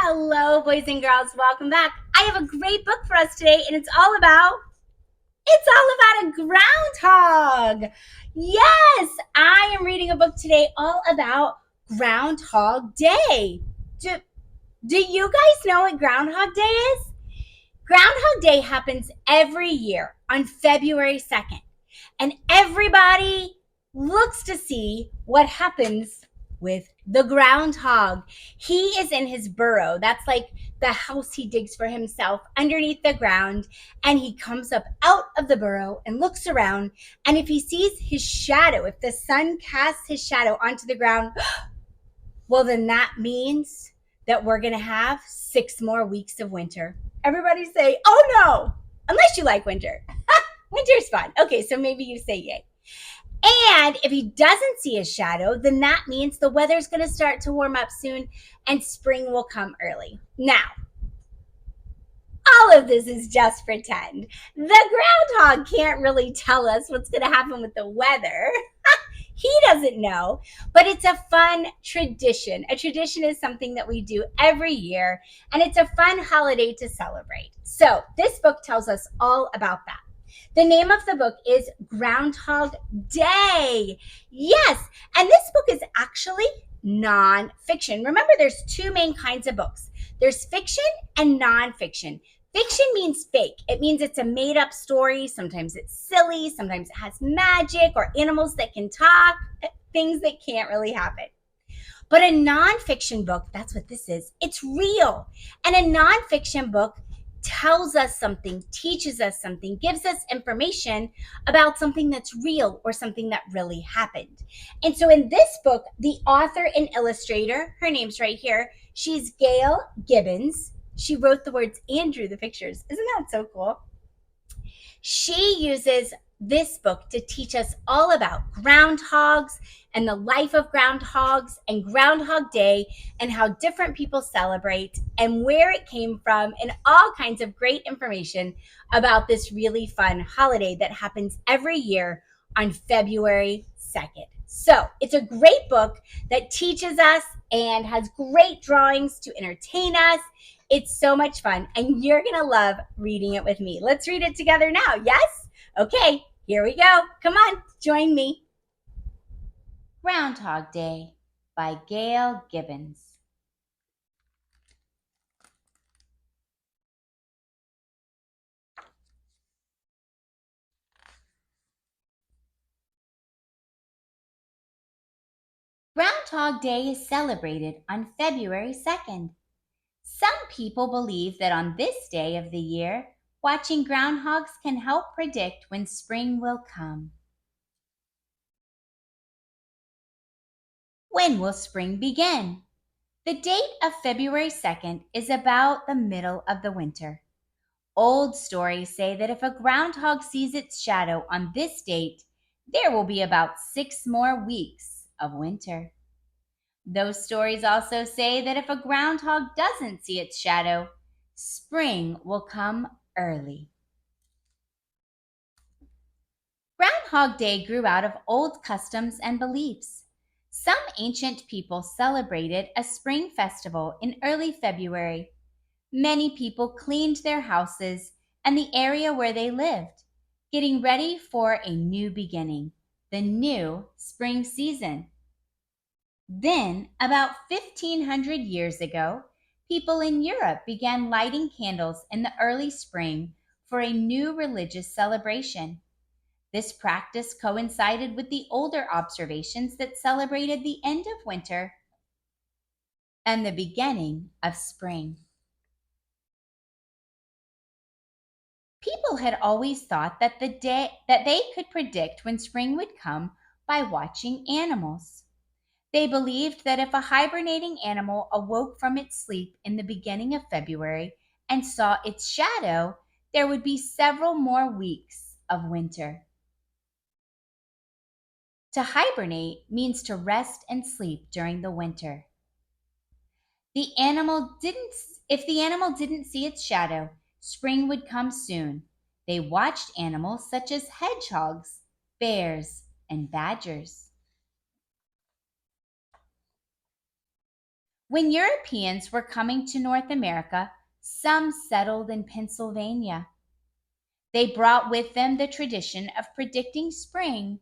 Hello, boys and girls. Welcome back. I have a great book for us today, and it's all about a groundhog. Yes, I am reading a book today all about Groundhog Day. Do you guys know what Groundhog Day is? Groundhog Day happens every year on February 2nd, and everybody looks to see what happens with the groundhog. He is in his burrow. That's like the house he digs for himself underneath the ground. And he comes up out of the burrow and looks around. And if he sees his shadow, if the sun casts his shadow onto the ground, well, then that means that we're going to have 6 more weeks of winter. Everybody say, oh no, unless you like winter. Winter's fun. Okay, so maybe you say yay. And if he doesn't see his shadow, then that means the weather's going to start to warm up soon and spring will come early. Now, all of this is just pretend. The groundhog can't really tell us what's going to happen with the weather. He doesn't know, but it's a fun tradition. A tradition is something that we do every year, and it's a fun holiday to celebrate. So this book tells us all about that. The name of the book is Groundhog Day. Yes, and this book is actually nonfiction. Remember, there's 2 main kinds of books. There's fiction and nonfiction. Fiction means fake. It means it's a made-up story. Sometimes it's silly. Sometimes it has magic or animals that can talk, things that can't really happen. But a nonfiction book, that's what this is. It's real. And a nonfiction book tells us something, teaches us something, gives us information about something that's real or something that really happened. And so in this book, the author and illustrator, her name's right here, she's Gail Gibbons. She wrote the words and drew the pictures. Isn't that so cool? She uses this book to teach us all about groundhogs and the life of groundhogs and Groundhog Day and how different people celebrate and where it came from and all kinds of great information about this really fun holiday that happens every year on February 2nd. So it's a great book that teaches us and has great drawings to entertain us. It's so much fun, and you're going to love reading it with me. Let's read it together now, yes? Okay, here we go. Come on, join me. Groundhog Day by Gail Gibbons. Groundhog Day is celebrated on February 2nd. Some people believe that on this day of the year, watching groundhogs can help predict when spring will come. When will spring begin? The date of February 2nd is about the middle of the winter. Old stories say that if a groundhog sees its shadow on this date, there will be about 6 more weeks of winter. Those stories also say that if a groundhog doesn't see its shadow, spring will come early. Groundhog Day grew out of old customs and beliefs. Some ancient people celebrated a spring festival in early February. Many people cleaned their houses and the area where they lived, getting ready for a new beginning, the new spring season. Then, about 1500 years ago, people in Europe began lighting candles in the early spring for a new religious celebration. This practice coincided with the older observations that celebrated the end of winter and the beginning of spring. People had always thought that they could predict when spring would come by watching animals. They believed that if a hibernating animal awoke from its sleep in the beginning of February and saw its shadow, there would be several more weeks of winter. To hibernate means to rest and sleep during the winter. If the animal didn't see its shadow, spring would come soon. They watched animals such as hedgehogs, bears, and badgers. When Europeans were coming to North America, some settled in Pennsylvania. They brought with them the tradition of predicting spring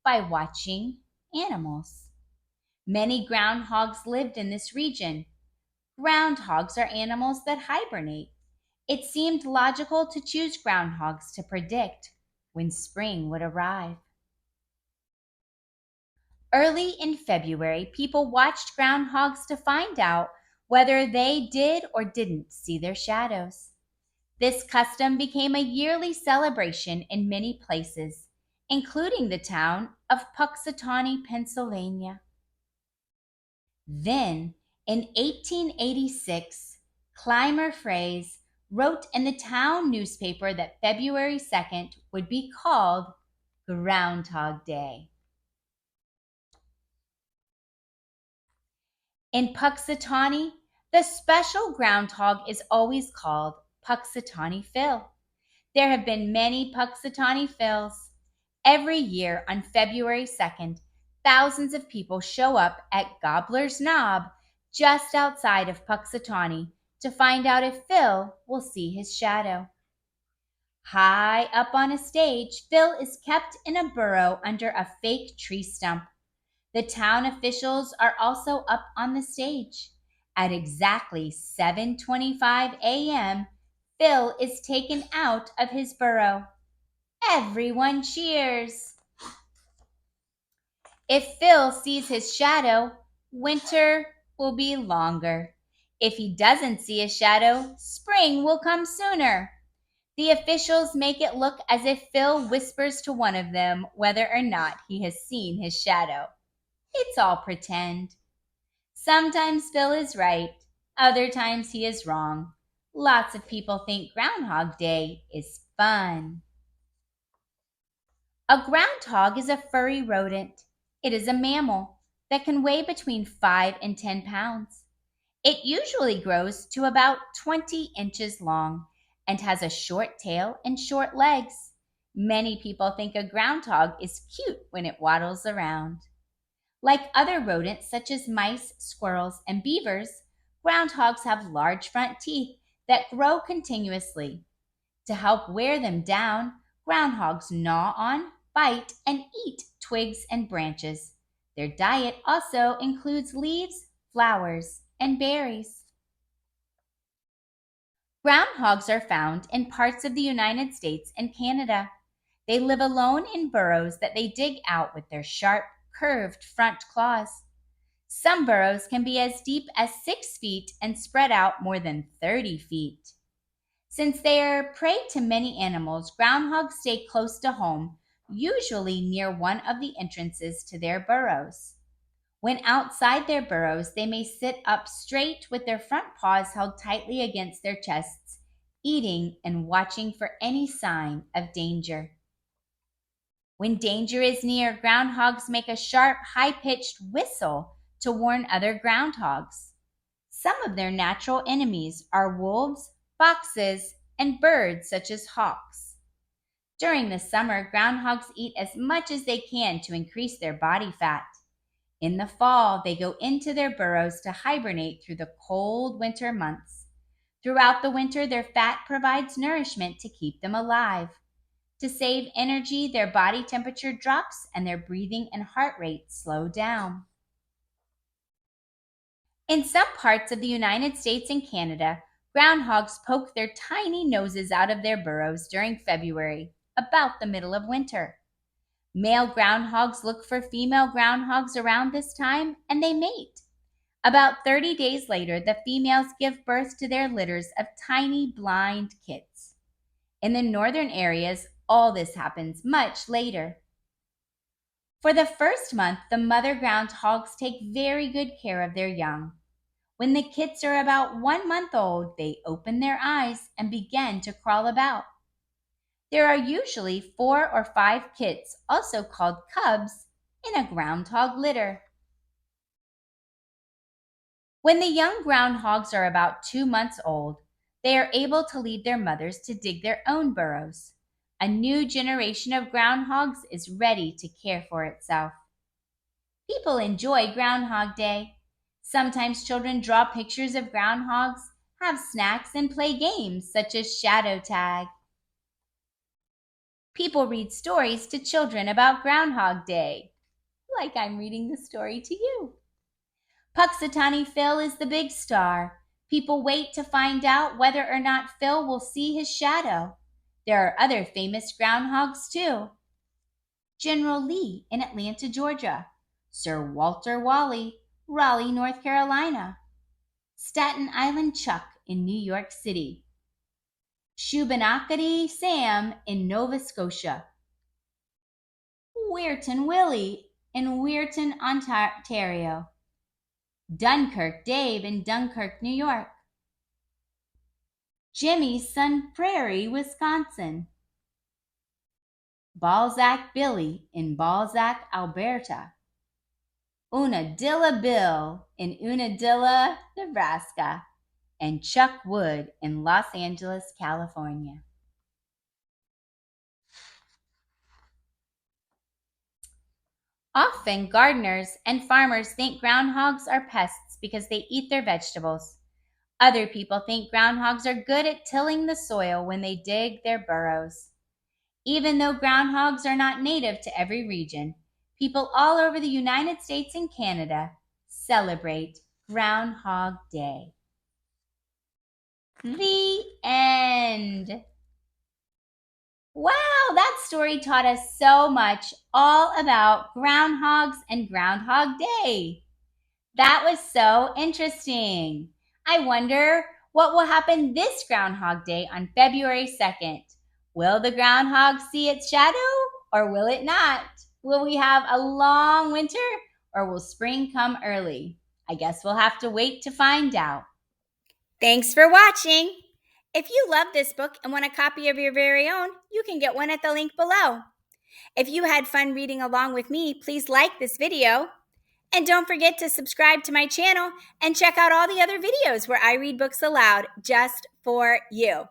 by watching animals. Many groundhogs lived in this region. Groundhogs are animals that hibernate. It seemed logical to choose groundhogs to predict when spring would arrive. Early in February, people watched groundhogs to find out whether they did or didn't see their shadows. This custom became a yearly celebration in many places, including the town of Puxatawney, Pennsylvania. Then, in 1886, Clymer Fraze wrote in the town newspaper that February 2nd would be called Groundhog Day. In Puxatawney, the special groundhog is always called Puxatawney Phil. There have been many Puxatawney Phils. Every year on February 2nd, thousands of people show up at Gobbler's Knob just outside of Puxatawney to find out if Phil will see his shadow. High up on a stage, Phil is kept in a burrow under a fake tree stump. The town officials are also up on the stage. At exactly 7:25 a.m., Phil is taken out of his burrow. Everyone cheers. If Phil sees his shadow, winter will be longer. If he doesn't see a shadow, spring will come sooner. The officials make it look as if Phil whispers to one of them whether or not he has seen his shadow. It's all pretend. Sometimes Phil is right, other times he is wrong. Lots of people think Groundhog Day is fun. A groundhog is a furry rodent. It is a mammal that can weigh between 5 and 10 pounds. It usually grows to about 20 inches long and has a short tail and short legs. Many people think a groundhog is cute when it waddles around. Like other rodents such as mice, squirrels, and beavers, groundhogs have large front teeth that grow continuously. To help wear them down, groundhogs gnaw on, bite, and eat twigs and branches. Their diet also includes leaves, flowers, and berries. Groundhogs are found in parts of the United States and Canada. They live alone in burrows that they dig out with their sharp, curved front claws. Some burrows can be as deep as 6 feet and spread out more than 30 feet. Since they are prey to many animals, groundhogs stay close to home, usually near one of the entrances to their burrows. When outside their burrows, they may sit up straight with their front paws held tightly against their chests, eating and watching for any sign of danger. When danger is near, groundhogs make a sharp, high-pitched whistle to warn other groundhogs. Some of their natural enemies are wolves, foxes, and birds such as hawks. During the summer, groundhogs eat as much as they can to increase their body fat. In the fall, they go into their burrows to hibernate through the cold winter months. Throughout the winter, their fat provides nourishment to keep them alive. To save energy, their body temperature drops and their breathing and heart rate slow down. In some parts of the United States and Canada, groundhogs poke their tiny noses out of their burrows during February, about the middle of winter. Male groundhogs look for female groundhogs around this time and they mate. About 30 days later, the females give birth to their litters of tiny blind kits. In the northern areas, all this happens much later. For the first month, the mother groundhogs take very good care of their young. When the kits are about 1 month old, they open their eyes and begin to crawl about. There are usually 4 or 5 kits, also called cubs, in a groundhog litter. When the young groundhogs are about 2 months old, they are able to leave their mothers to dig their own burrows. A new generation of groundhogs is ready to care for itself. People enjoy Groundhog Day. Sometimes children draw pictures of groundhogs, have snacks, and play games such as shadow tag. People read stories to children about Groundhog Day, like I'm reading the story to you. Puxatawny Phil is the big star. People wait to find out whether or not Phil will see his shadow. There are other famous groundhogs too. General Lee in Atlanta, Georgia. Sir Walter Raleigh, Raleigh, North Carolina. Staten Island Chuck in New York City. Shubenacadie Sam in Nova Scotia. Weirton Willie in Weirton, Ontario. Dunkirk Dave in Dunkirk, New York. Jimmy's Sun Prairie, Wisconsin. Balzac Billy in Balzac, Alberta. Unadilla Bill in Unadilla, Nebraska. And Chuck Wood in Los Angeles, California. Often gardeners and farmers think groundhogs are pests because they eat their vegetables. Other people think groundhogs are good at tilling the soil when they dig their burrows. Even though groundhogs are not native to every region, people all over the United States and Canada celebrate Groundhog Day. The end. Wow, that story taught us so much all about groundhogs and Groundhog Day. That was so interesting. I wonder what will happen this Groundhog Day on February 2nd. Will the groundhog see its shadow or will it not? Will we have a long winter or will spring come early? I guess we'll have to wait to find out. Thanks for watching. If you love this book and want a copy of your very own, you can get one at the link below. If you had fun reading along with me, please like this video. And don't forget to subscribe to my channel and check out all the other videos where I read books aloud just for you.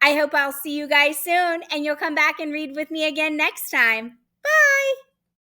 I hope I'll see you guys soon and you'll come back and read with me again next time. Bye!